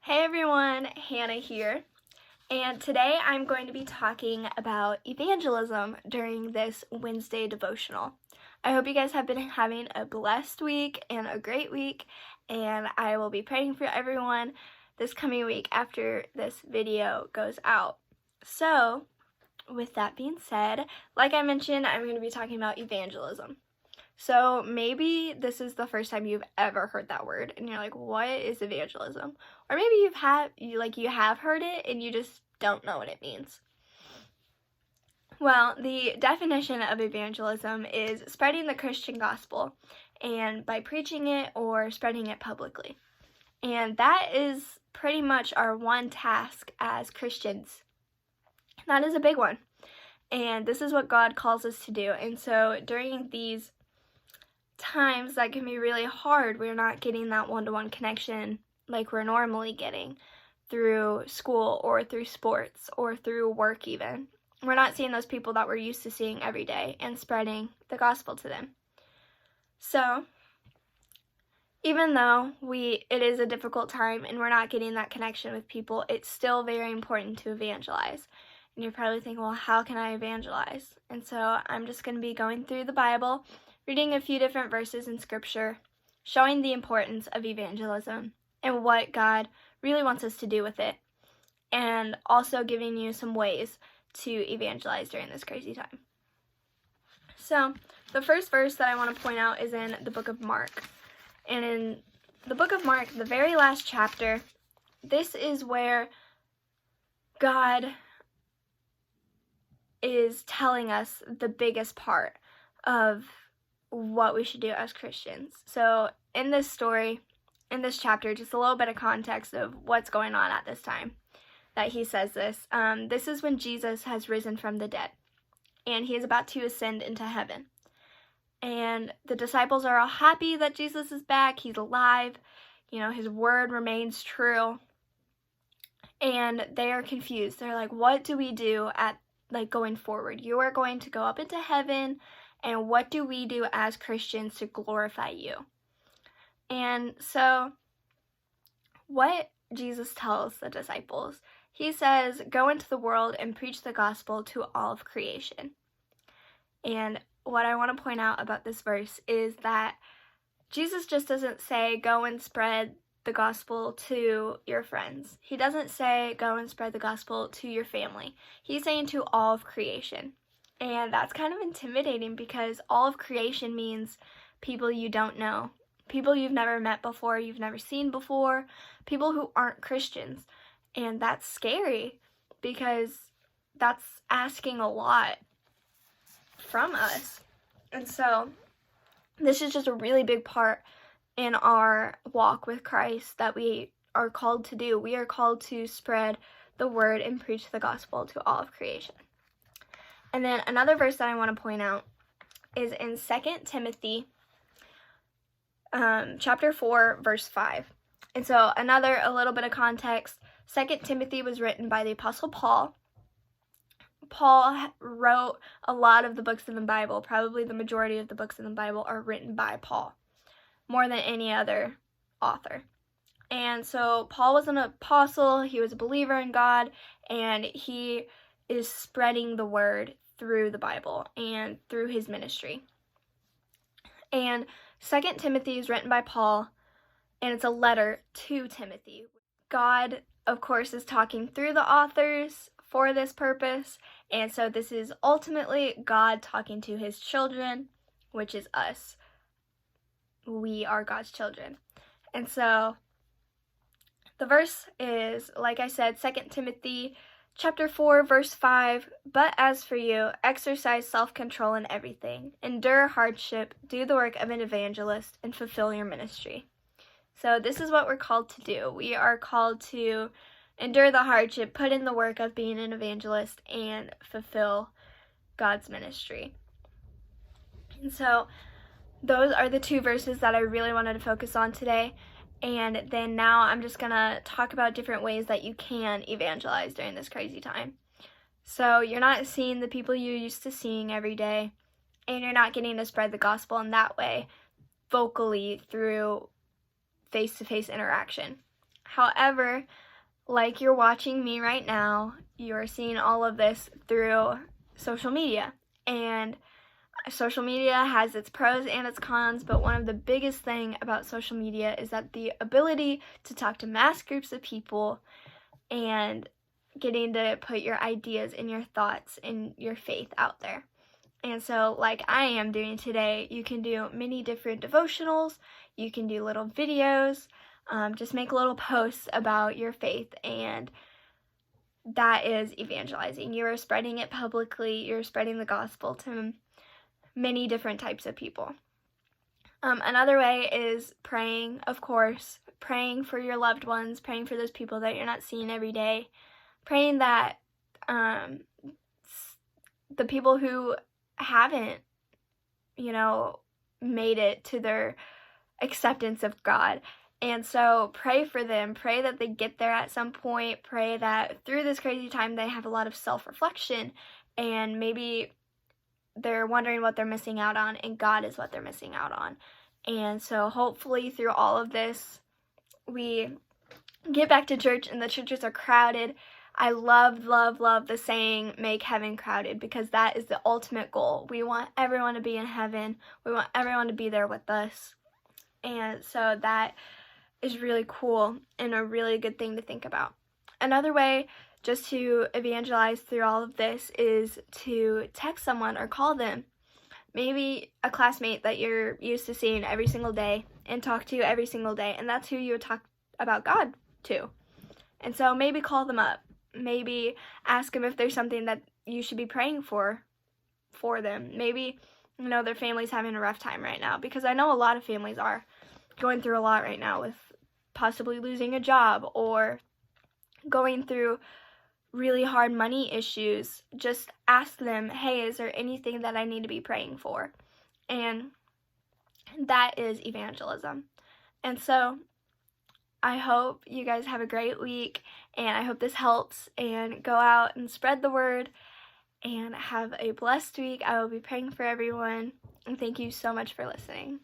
Hey everyone, Hannah here, and today I'm going to be talking about evangelism during this Wednesday devotional. I hope you guys have been having a blessed week and a great week, and I will be praying for everyone this coming week after this video goes out. So, with that being said, like I mentioned, I'm going to be talking about evangelism. So maybe this is the first time you've ever heard that word and you're like, what is evangelism? Or maybe you have heard it and you just don't know what it means. Well, the definition of evangelism is spreading the Christian gospel, and by preaching it or spreading it publicly. And that is pretty much our one task as Christians. That is a big one. And this is what God calls us to do. And so during these times that can be really hard, we're not getting that one-to-one connection like we're normally getting through school or through sports or through work even. We're not seeing those people that we're used to seeing every day and spreading the gospel to them. So, even though it is a difficult time and we're not getting that connection with people, it's still very important to evangelize. And you're probably thinking, well, how can I evangelize? And so I'm just going to be going through the Bible, reading a few different verses in Scripture, showing the importance of evangelism and what God really wants us to do with it, and also giving you some ways to evangelize during this crazy time. So, the first verse that I want to point out is in the book of Mark. And in the book of Mark, the very last chapter, this is where God is telling us the biggest part of what we should do as Christians. So in this story, in this chapter, just a little bit of context of what's going on at this time that he says this. This is when Jesus has risen from the dead, and he is about to ascend into heaven. And the disciples are all happy that Jesus is back, he's alive, his word remains true. And they are confused. They're like, what do we do going forward? You are going to go up into heaven, and what do we do as Christians to glorify you? And so what Jesus tells the disciples, he says, go into the world and preach the gospel to all of creation. And what I want to point out about this verse is that Jesus just doesn't say, go and spread the gospel to your friends. He doesn't say, go and spread the gospel to your family. He's saying to all of creation. And that's kind of intimidating because all of creation means people you don't know, people you've never met before, you've never seen before, people who aren't Christians. And that's scary because that's asking a lot from us. And so this is just a really big part in our walk with Christ that we are called to do. We are called to spread the word and preach the gospel to all of creation. And then another verse that I want to point out is in 2 Timothy chapter 4, verse 5. And so a little bit of context, 2 Timothy was written by the Apostle Paul. Paul wrote a lot of the books in the Bible. Probably the majority of the books in the Bible are written by Paul, more than any other author. And so Paul was an apostle, he was a believer in God, and he is spreading the word through the Bible and through his ministry. And 2 Timothy is written by Paul, and it's a letter to Timothy. God, of course, is talking through the authors for this purpose, and so this is ultimately God talking to his children, which is us. We are God's children. And so the verse is, like I said, 2 Timothy chapter 4, verse 5, but as for you, exercise self-control in everything. Endure hardship, do the work of an evangelist, and fulfill your ministry. So this is what we're called to do. We are called to endure the hardship, put in the work of being an evangelist, and fulfill God's ministry. And so those are the two verses that I really wanted to focus on today. And then now I'm just going to talk about different ways that you can evangelize during this crazy time. So you're not seeing the people you're used to seeing every day, and you're not getting to spread the gospel in that way, vocally through face-to-face interaction. However, like you're watching me right now, you're seeing all of this through social media. And social media has its pros and its cons, but one of the biggest thing about social media is that the ability to talk to mass groups of people and getting to put your ideas and your thoughts and your faith out there. And so, like I am doing today, you can do many different devotionals, you can do little videos, just make little posts about your faith, and that is evangelizing. You are spreading it publicly, you're spreading the gospel to many different types of people. Another way is praying, of course, praying for your loved ones, praying for those people that you're not seeing every day, praying that the people who haven't, made it to their acceptance of God. And so pray for them. Pray that they get there at some point. Pray that through this crazy time they have a lot of self-reflection, and maybe they're wondering what they're missing out on, and God is what they're missing out on. And so hopefully through all of this, we get back to church and the churches are crowded. I love the saying, make heaven crowded, because that is the ultimate goal. We want everyone to be in heaven. We want everyone to be there with us. And so that is really cool and a really good thing to think about. Another way just to evangelize through all of this is to text someone or call them. Maybe a classmate that you're used to seeing every single day and talk to every single day, and that's who you would talk about God to. And so maybe call them up. Maybe ask them if there's something that you should be praying for them. Maybe, their family's having a rough time right now, because I know a lot of families are going through a lot right now with possibly losing a job or going through really hard money issues. Just ask them, hey, is there anything that I need to be praying for? And that is evangelism. And so I hope you guys have a great week, and I hope this helps, and go out and spread the word and have a blessed week. I will be praying for everyone, and thank you so much for listening.